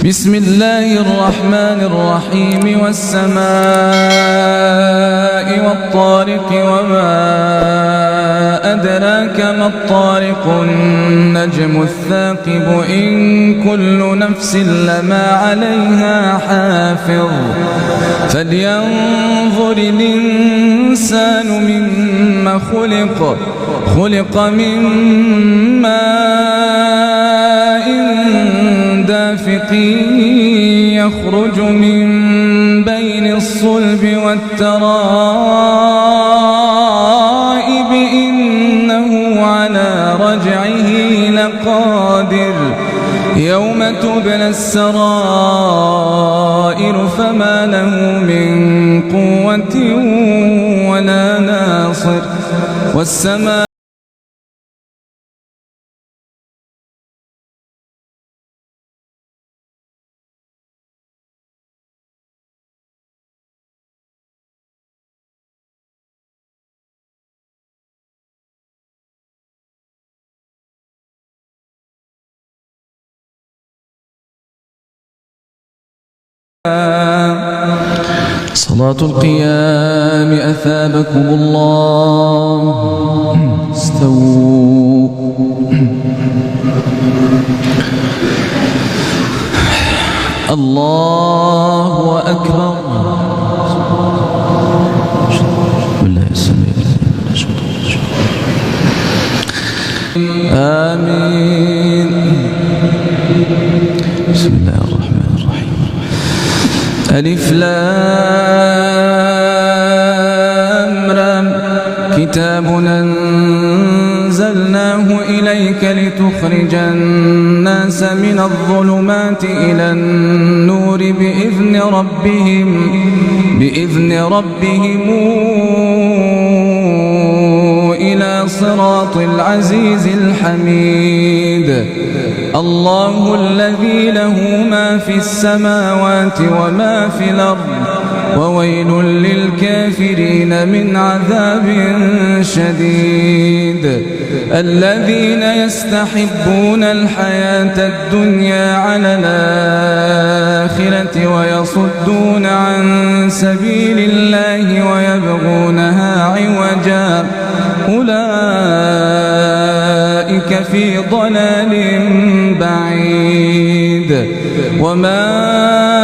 بسم الله الرحمن الرحيم والسماء والطارق وما أدراك ما الطارق النجم الثاقب إن كل نفس لما عليها حافظ فلينظر الإنسان مما خلق من ماء دافق يخرج من بين الصلب والترائب إنه على رجعه لقادر يوم تبلى السرائر فما له من قوة ولا ناصر والسماء صلاة القيام أثابكم الله. استووا. الله أكبر. بالله السميع آمين. بسم الله الرحمن الرحيم. ألف لام را كتاب أنزلناه إليك لتخرج الناس من الظلمات إلى النور بإذن ربهم إلى صراط العزيز الحميد. الله الذي له ما في السماوات وما في الأرض وويل للكافرين من عذاب شديد. الذين يستحبون الحياة الدنيا على الآخرة ويصدون عن سبيل الله ويبغونها عوجا أولئك في ضلال بعيد. وما